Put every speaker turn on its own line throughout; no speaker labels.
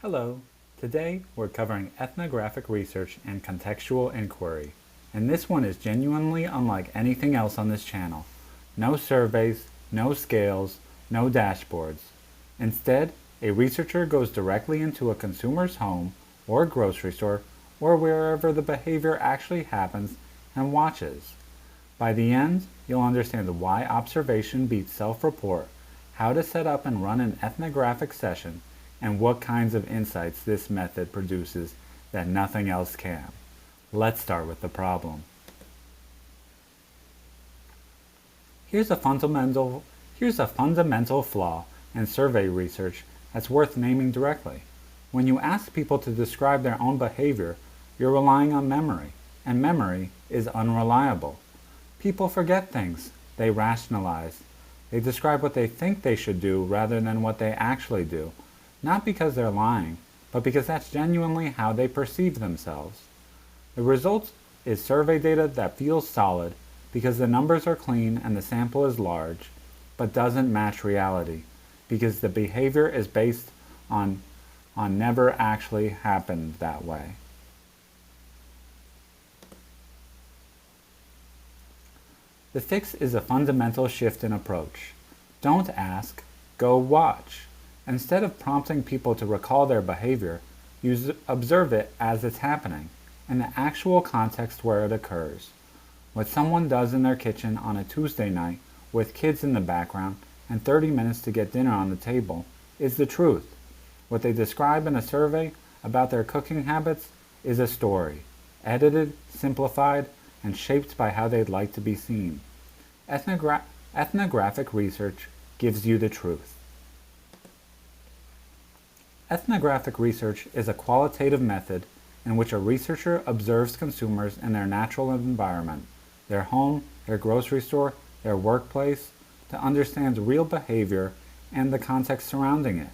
Hello. Today we're covering ethnographic research and contextual inquiry, and this one is genuinely unlike anything else on this channel. No surveys, no scales, no dashboards. Instead, a researcher goes directly into a consumer's home or grocery store or wherever the behavior actually happens and watches. By the end, you'll understand why observation beats self-report, how to set up and run an ethnographic session, and what kinds of insights this method produces that nothing else can. Let's start with the problem. Here's a fundamental flaw in survey research that's worth naming directly. When you ask people to describe their own behavior, you're relying on memory, and memory is unreliable. People forget things. They rationalize. They describe what they think they should do rather than what they actually do. Not because they're lying, but because that's genuinely how they perceive themselves. The result is survey data that feels solid because the numbers are clean and the sample is large, but doesn't match reality because the behavior is based on never actually happened that way. The fix is a fundamental shift in approach. Don't ask, go watch. Instead of prompting people to recall their behavior, you observe it as it's happening, in the actual context where it occurs. What someone does in their kitchen on a Tuesday night with kids in the background and 30 minutes to get dinner on the table is the truth. What they describe in a survey about their cooking habits is a story, edited, simplified, and shaped by how they'd like to be seen. Ethnographic research gives you the truth. Ethnographic research is a qualitative method in which a researcher observes consumers in their natural environment, their home, their grocery store, their workplace, to understand real behavior and the context surrounding it.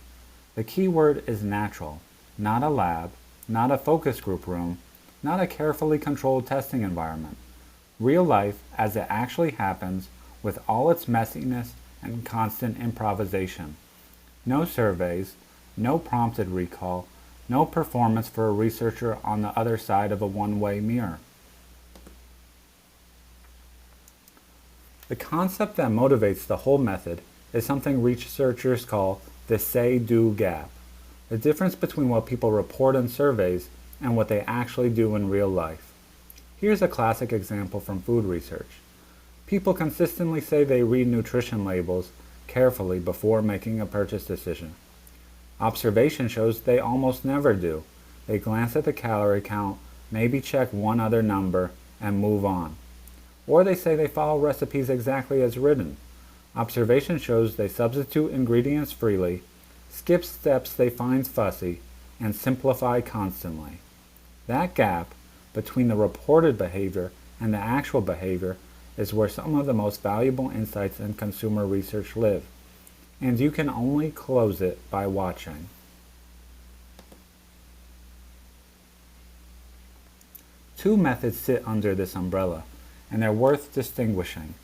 The key word is natural, not a lab, not a focus group room, not a carefully controlled testing environment. Real life as it actually happens with all its messiness and constant improvisation. No surveys, no prompted recall, no performance for a researcher on the other side of a one-way mirror. The concept that motivates the whole method is something researchers call the say-do gap, the difference between what people report in surveys and what they actually do in real life. Here's a classic example from food research. People consistently say they read nutrition labels carefully before making a purchase decision. Observation shows they almost never do. They glance at the calorie count, maybe check one other number, and move on. Or they say they follow recipes exactly as written. Observation shows they substitute ingredients freely, skip steps they find fussy, and simplify constantly. That gap between the reported behavior and the actual behavior is where some of the most valuable insights in consumer research live. And you can only close it by watching. Two methods sit under this umbrella, and they're worth distinguishing.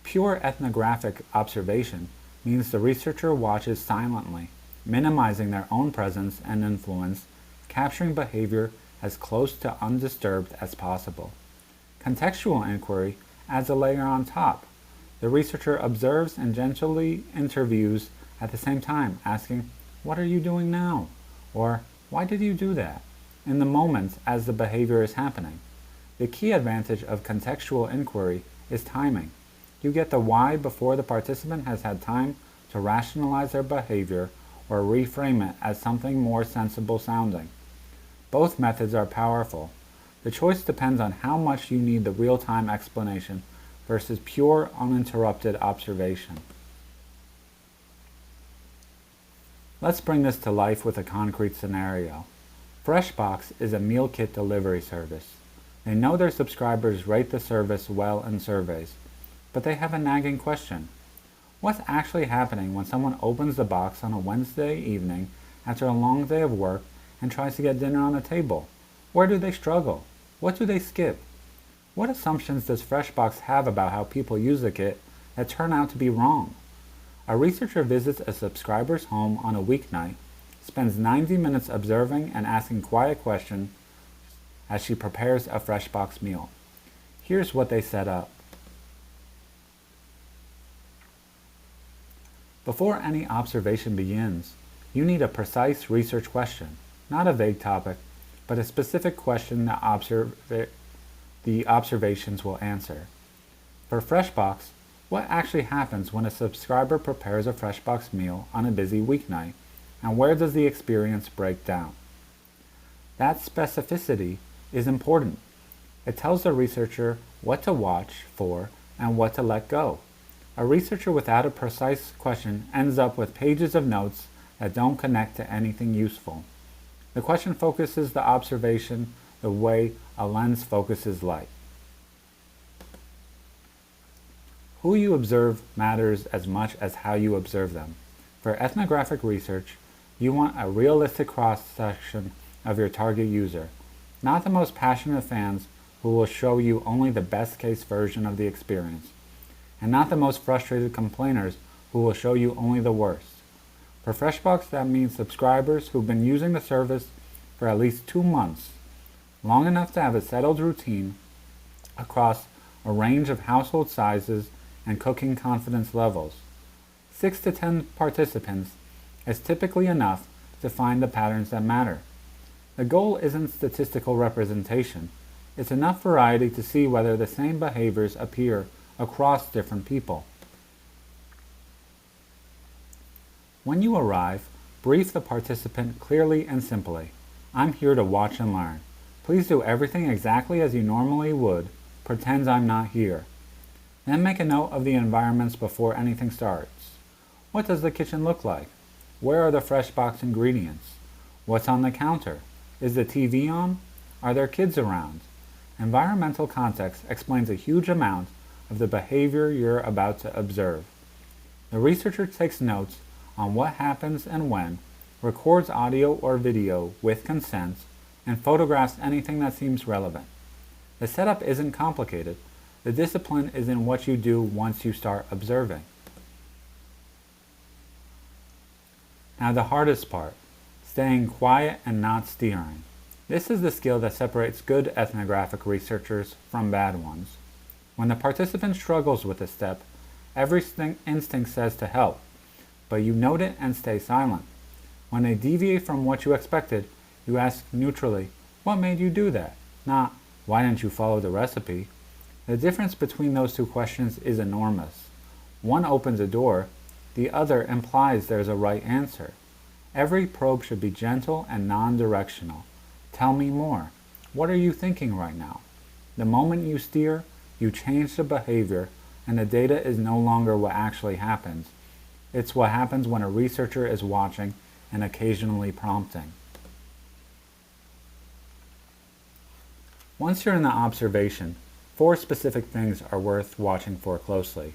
Pure ethnographic observation means the researcher watches silently, minimizing their own presence and influence, capturing behavior as close to undisturbed as possible. Contextual inquiry adds a layer on top. The researcher observes and gently interviews at the same time, asking, "What are you doing now?" or "Why did you do that?" in the moment as the behavior is happening. The key advantage of contextual inquiry is timing. You get the why before the participant has had time to rationalize their behavior or reframe it as something more sensible sounding. Both methods are powerful. The choice depends on how much you need the real-time explanation versus pure, uninterrupted observation. Let's bring this to life with a concrete scenario. Freshbox is a meal kit delivery service. They know their subscribers rate the service well in surveys, but they have a nagging question. What's actually happening when someone opens the box on a Wednesday evening after a long day of work and tries to get dinner on the table? Where do they struggle? What do they skip? What assumptions does Freshbox have about how people use the kit that turn out to be wrong? A researcher visits a subscriber's home on a weeknight, spends 90 minutes observing and asking quiet questions as she prepares a fresh box meal. Here's what they set up. Before any observation begins, you need a precise research question, not a vague topic, but a specific question that the observations will answer. For Freshbox, what actually happens when a subscriber prepares a Freshbox meal on a busy weeknight, and where does the experience break down? That specificity is important. It tells the researcher what to watch for and what to let go. A researcher without a precise question ends up with pages of notes that don't connect to anything useful. The question focuses the observation the way a lens focuses light. Who you observe matters as much as how you observe them. For ethnographic research, you want a realistic cross-section of your target user, not the most passionate fans who will show you only the best-case version of the experience, and not the most frustrated complainers who will show you only the worst. For Freshbox, that means subscribers who've been using the service for at least 2 months, long enough to have a settled routine across a range of household sizes and cooking confidence levels. 6 to 10 participants is typically enough to find the patterns that matter. The goal isn't statistical representation. It's enough variety to see whether the same behaviors appear across different people. When you arrive, brief the participant clearly and simply. I'm here to watch and learn. Please do everything exactly as you normally would. Pretend I'm not here. Then make a note of the environments before anything starts. What does the kitchen look like? Where are the Freshbox ingredients? What's on the counter? Is the TV on? Are there kids around? Environmental context explains a huge amount of the behavior you're about to observe. The researcher takes notes on what happens and when, records audio or video with consent, and photographs anything that seems relevant. The setup isn't complicated. The discipline is in what you do once you start observing. Now the hardest part, staying quiet and not steering. This is the skill that separates good ethnographic researchers from bad ones. When the participant struggles with a step, every instinct says to help, but you note it and stay silent. When they deviate from what you expected, you ask neutrally, what made you do that? Not, why didn't you follow the recipe? The difference between those two questions is enormous. One opens a door, the other implies there's a right answer. Every probe should be gentle and non-directional. Tell me more. What are you thinking right now? The moment you steer, you change the behavior, and the data is no longer what actually happens. It's what happens when a researcher is watching and occasionally prompting. Once you're in the observation, 4 specific things are worth watching for closely.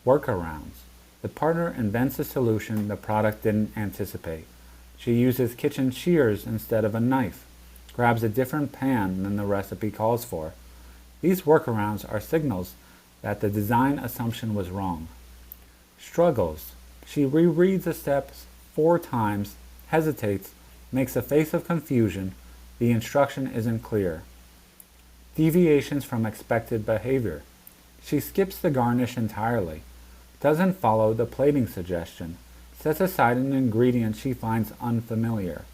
Workarounds. The partner invents a solution the product didn't anticipate. She uses kitchen shears instead of a knife, grabs a different pan than the recipe calls for. These workarounds are signals that the design assumption was wrong. Struggles. She rereads the steps 4 times, hesitates, makes a face of confusion, the instruction isn't clear. Deviations from expected behavior. She skips the garnish entirely, doesn't follow the plating suggestion, sets aside an ingredient she finds unfamiliar.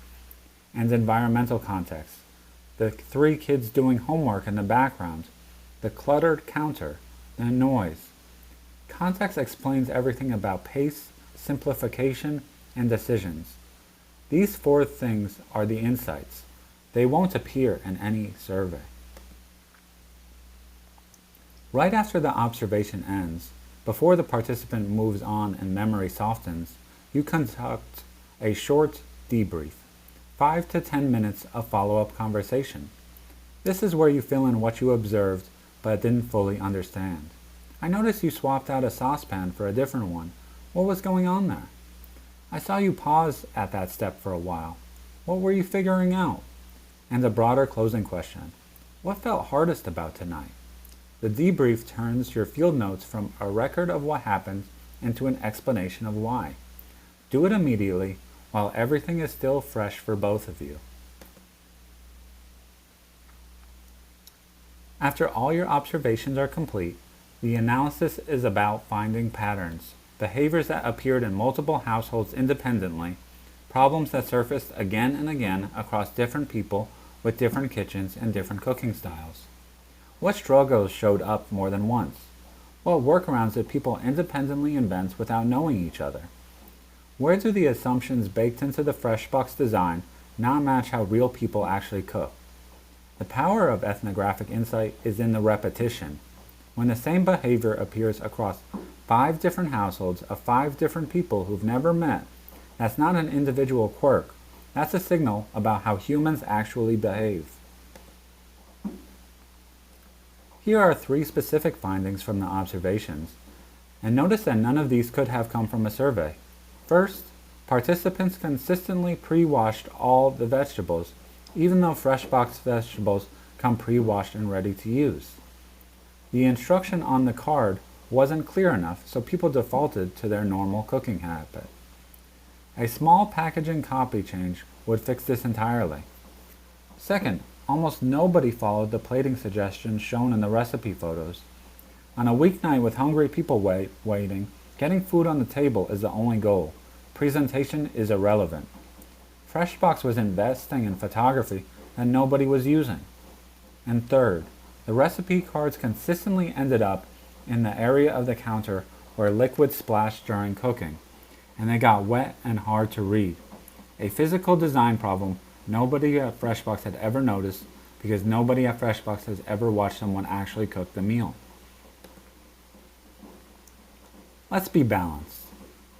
And environmental context. The 3 kids doing homework in the background, the cluttered counter, the noise. Context explains everything about pace, simplification, and decisions. These 4 things are the insights. They won't appear in any survey. Right after the observation ends, before the participant moves on and memory softens, you conduct a short debrief, 5 to 10 minutes of follow-up conversation. This is where you fill in what you observed but didn't fully understand. I noticed you swapped out a saucepan for a different one. What was going on there? I saw you pause at that step for a while. What were you figuring out? And a broader closing question. What felt hardest about tonight? The debrief turns your field notes from a record of what happened into an explanation of why. Do it immediately, while everything is still fresh for both of you. After all your observations are complete, the analysis is about finding patterns, behaviors that appeared in multiple households independently, problems that surfaced again and again across different people with different kitchens and different cooking styles. What struggles showed up more than once? What workarounds did people independently invent without knowing each other? Where do the assumptions baked into the FreshBox design not match how real people actually cook? The power of ethnographic insight is in the repetition. When the same behavior appears across 5 different households of 5 different people who've never met, that's not an individual quirk. That's a signal about how humans actually behave. Here are 3 specific findings from the observations, and notice that none of these could have come from a survey. First, participants consistently pre-washed all the vegetables, even though FreshBox vegetables come pre-washed and ready to use. The instruction on the card wasn't clear enough, so people defaulted to their normal cooking habit. A small packaging copy change would fix this entirely. Second, almost nobody followed the plating suggestions shown in the recipe photos. On a weeknight with hungry people waiting, getting food on the table is the only goal. Presentation is irrelevant. FreshBox was investing in photography that nobody was using. And third, the recipe cards consistently ended up in the area of the counter where liquid splashed during cooking, and they got wet and hard to read. A physical design problem nobody at FreshBox had ever noticed because nobody at FreshBox has ever watched someone actually cook the meal. Let's be balanced.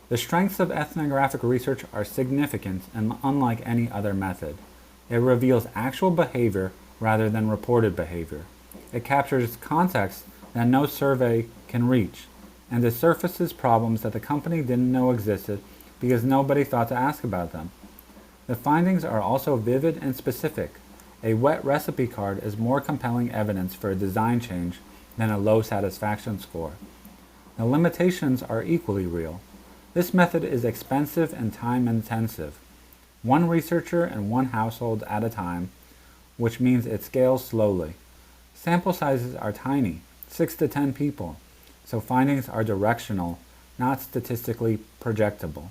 The strengths of ethnographic research are significant and unlike any other method. It reveals actual behavior rather than reported behavior. It captures context that no survey can reach, and it surfaces problems that the company didn't know existed because nobody thought to ask about them. The findings are also vivid and specific. A wet recipe card is more compelling evidence for a design change than a low satisfaction score. The limitations are equally real. This method is expensive and time-intensive. One researcher and one household at a time, which means it scales slowly. Sample sizes are tiny, 6 to 10 people, so findings are directional, not statistically projectable.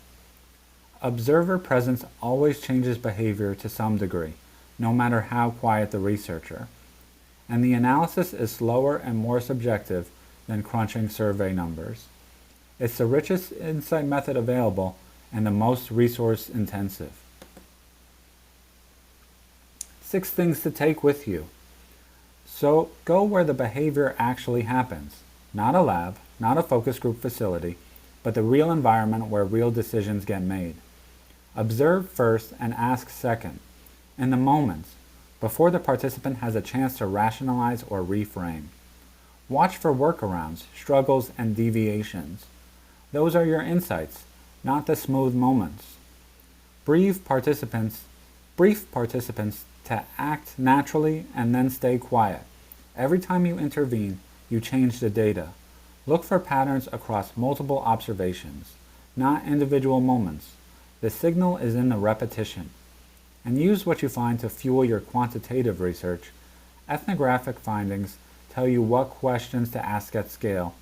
Observer presence always changes behavior to some degree, no matter how quiet the researcher. And the analysis is slower and more subjective than crunching survey numbers. It's the richest insight method available and the most resource intensive. 6 things to take with you. So go where the behavior actually happens. Not a lab, not a focus group facility, but the real environment where real decisions get made. Observe first and ask second, in the moment, before the participant has a chance to rationalize or reframe. Watch for workarounds, struggles, and deviations. Those are your insights, not the smooth moments. Brief participants to act naturally and then stay quiet. Every time you intervene, you change the data. Look for patterns across multiple observations, not individual moments. The signal is in the repetition. And use what you find to fuel your quantitative research. Ethnographic findings tell you what questions to ask at scale,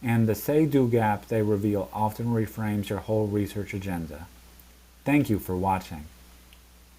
and the say-do gap they reveal often reframes your whole research agenda. Thank you for watching.